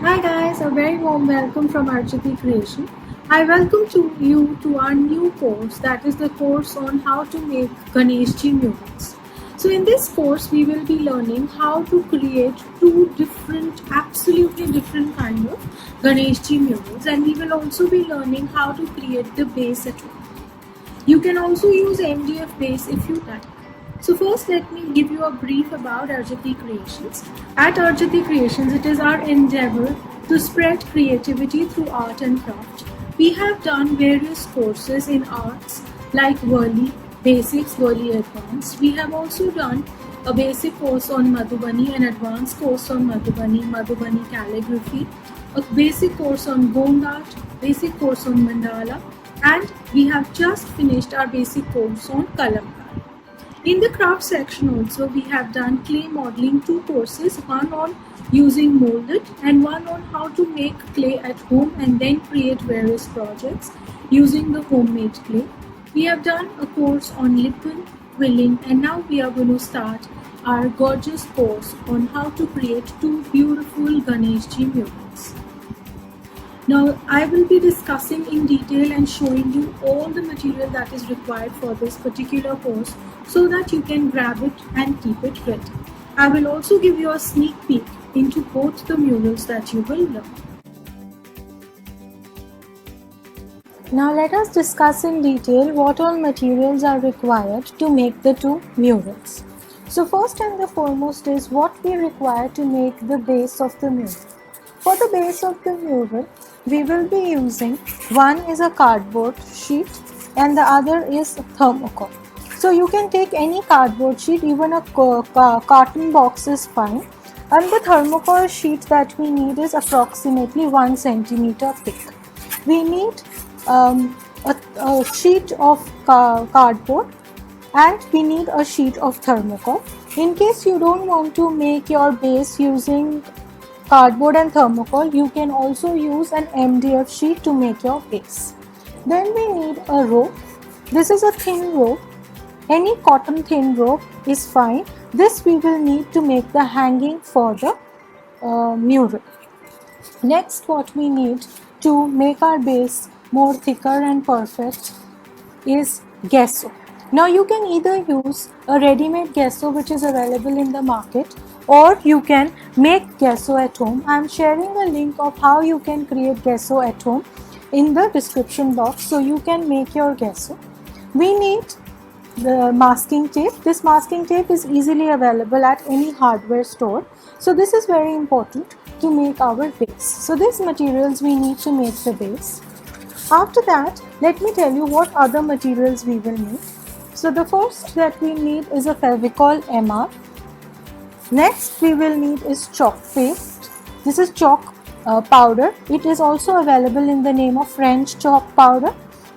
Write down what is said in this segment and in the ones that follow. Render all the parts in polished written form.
Hi guys, a very warm welcome from Archati Creation. I welcome you to our new course, that is the course on how to make Ganeshji murals. So in this course we will be learning how to create two absolutely different kind of Ganeshji murals, and we will also be learning how to create the base at home. You can also use MDF base if you like. So first let me give you a brief about Arjati Creations. At Arjati Creations, it is our endeavor to spread creativity through art and craft. We have done various courses in arts like Worli, Basics, Worli Advanced. We have also done a basic course on Madhubani, an advanced course on Madhubani calligraphy, a basic course on Gond art, basic course on Mandala, and we have just finished our basic course on Kalamkar. In the craft section also, we have done clay modeling, two courses, one on using molded and one on how to make clay at home and then create various projects using the homemade clay. We have done a course on lippen, quilling, and now we are going to start our gorgeous course on how to create two beautiful Ganeshji murals. Now I will be discussing in detail and showing you all the material that is required for this particular course so that you can grab it and keep it ready. I will also give you a sneak peek into both the murals that you will learn. Now let us discuss in detail what all materials are required to make the two murals. So first and the foremost is what we require to make the base of the mural. For the base of the mural, we will be using, one is a cardboard sheet and the other is thermocol. So you can take any cardboard sheet, even a carton box is fine. And the thermocol sheet that we need is approximately 1 centimeter thick. We need a sheet of cardboard and we need a sheet of thermocol. In case you don't want to make your base using cardboard and thermocol, you can also use an MDF sheet to make your base. Then we need a rope. This is a thin rope. Any cotton thin rope is fine. This we will need to make the hanging for the mural. Next, what we need to make our base more thicker and perfect is gesso. Now you can either use a ready-made gesso which is available in the market, or you can make gesso at home. I am sharing a link of how you can create gesso at home in the description box, so you can make your gesso. We need the masking tape. This masking tape is easily available at any hardware store. So this is very important to make our base. So these materials we need to make the base. After that, let me tell you what other materials we will need. So the first that we need is a Fevicol MR. Next we will need is chalk paste. This is chalk powder. It is also available in the name of French chalk powder.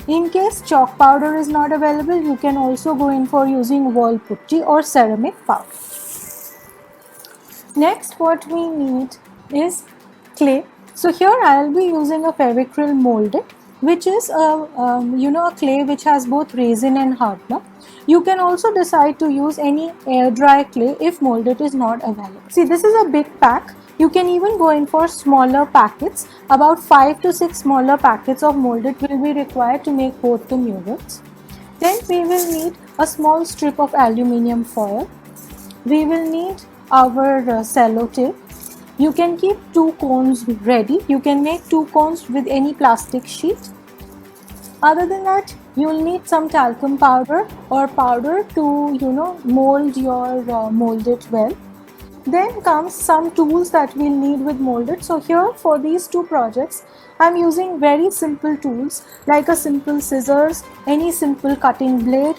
In case chalk powder is not available, you can also go in for using wall putty or ceramic powder. Next, what we need is clay. So here I will be using a Fevicryl molded, which is a clay which has both resin and hardener. You can also decide to use any air dry clay if molded is not available. See, this is a big pack. You can even go in for smaller packets. About 5 to 6 smaller packets of molded will be required to make both the murals. Then we will need a small strip of aluminium foil. We will need our sellotape. You can keep 2 cones ready. You can make 2 cones with any plastic sheet. Other than that, you will need some talcum powder or powder to mold your molded well. Then comes some tools that we'll need with molded. So here for these two projects, I'm using very simple tools like a simple scissors, any simple cutting blade,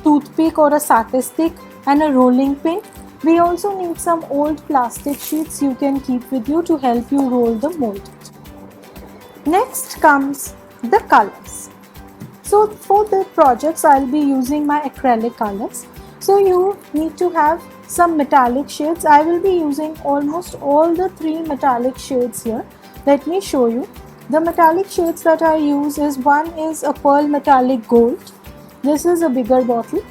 toothpick or a satis stick, and a rolling pin. We also need some old plastic sheets you can keep with you to help you roll the molded. Next comes the colors. So for the projects, I'll be using my acrylic colors. So you need to have some metallic shades. I will be using almost all the 3 metallic shades here. Let me show you. The metallic shades that I use is, one is a pearl metallic gold. This is a bigger bottle.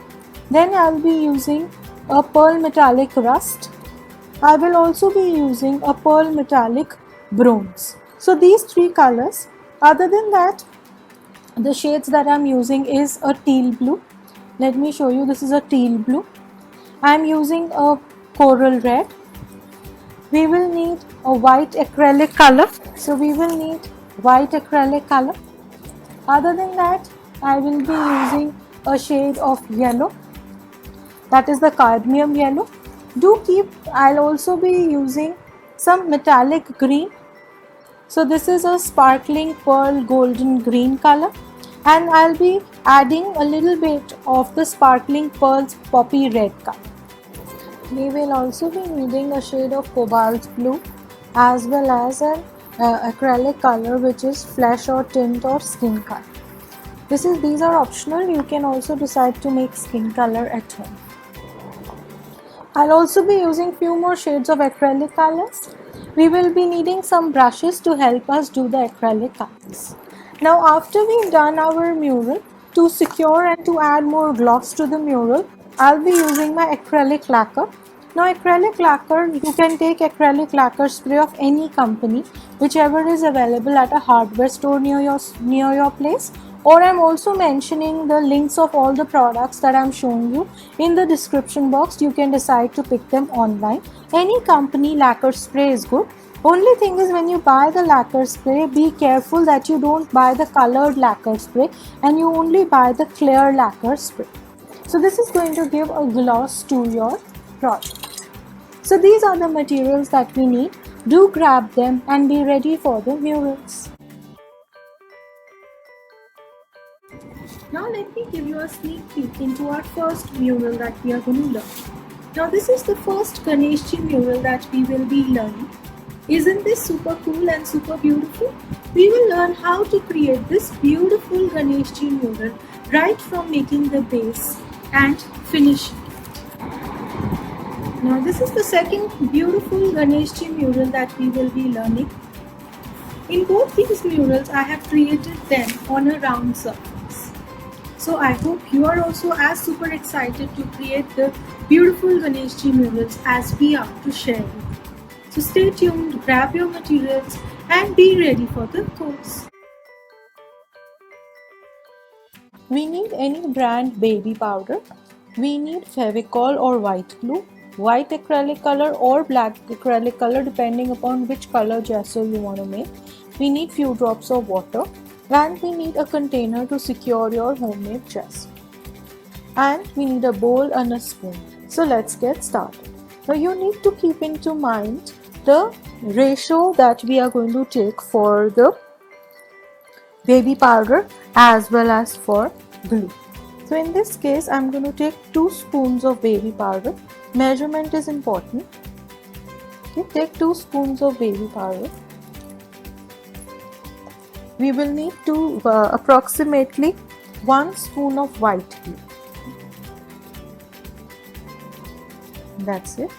Then I'll be using a pearl metallic rust. I will also be using a pearl metallic bronze. So these three colors. Other than that, the shades that I'm using is a teal blue. Let me show you. This is a teal blue. I'm using a coral red. We will need a white acrylic color. So we will need white acrylic color. Other than that, I will be using a shade of yellow. That is the cadmium yellow. I'll also be using some metallic green. So this is a sparkling pearl golden green color, and I'll be adding a little bit of the sparkling pearls poppy red color. We will also be needing a shade of cobalt blue as well as an acrylic color, which is flesh or tint or skin color. These are optional. You can also decide to make skin color at home. I'll also be using few more shades of acrylic colors. We will be needing some brushes to help us do the acrylic colors. Now after we've done our mural, to secure and to add more gloss to the mural, I'll be using my acrylic lacquer. Now acrylic lacquer, you can take acrylic lacquer spray of any company, whichever is available at a hardware store near your place. Or I'm also mentioning the links of all the products that I'm showing you in the description box. You can decide to pick them online. Any company lacquer spray is good. Only thing is, when you buy the lacquer spray, be careful that you don't buy the colored lacquer spray and you only buy the clear lacquer spray. So this is going to give a gloss to your product. So these are the materials that we need. Do grab them and be ready for the murals. Now let me give you a sneak peek into our first mural that we are going to learn. Now this is the first Ganeshji mural that we will be learning. Isn't this super cool and super beautiful? We will learn how to create this beautiful Ganeshji mural right from making the base and finishing it. Now this is the second beautiful Ganeshji mural that we will be learning. In both these murals, I have created them on a round surface. So I hope you are also as super excited to create the beautiful Ganeshji murals as we are to share with you. So stay tuned, grab your materials and be ready for the course. We need any brand baby powder. We need Fevicol or white glue, white acrylic color or black acrylic color depending upon which color gesso you want to make. We need few drops of water. And we need a container to secure your homemade gesso. And we need a bowl and a spoon. So let's get started. Now you need to keep into mind the ratio that we are going to take for the baby powder as well as for glue. So in this case, I'm going to take 2 spoons of baby powder. Measurement is important. Okay, take 2 spoons of baby powder. We will need to approximately 1 spoon of white glue. That's it.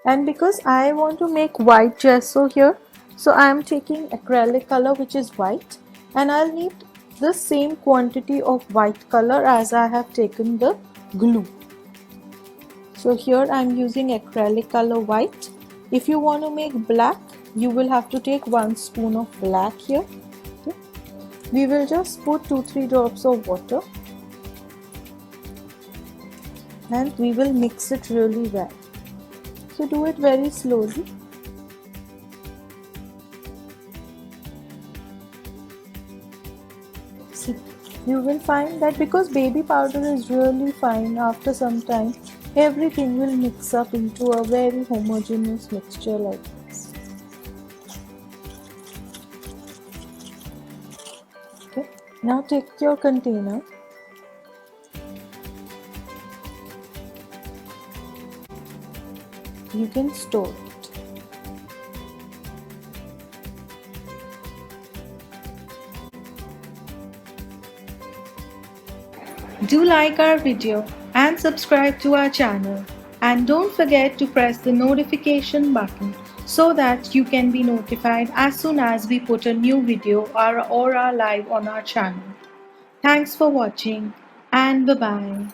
And because I want to make white gesso here, so I am taking acrylic color which is white, and I'll need the same quantity of white color as I have taken the glue. So here I am using acrylic color white. If you want to make black, you will have to take 1 spoon of black here. Okay. We will just put 2-3 drops of water and we will mix it really well. So do it very slowly. See, you will find that because baby powder is really fine, after some time everything will mix up into a very homogeneous mixture like this. Okay. Now take your container. You can store it. Do like our video and subscribe to our channel, and don't forget to press the notification button so that you can be notified as soon as we put a new video or are live on our channel. Thanks for watching and bye bye.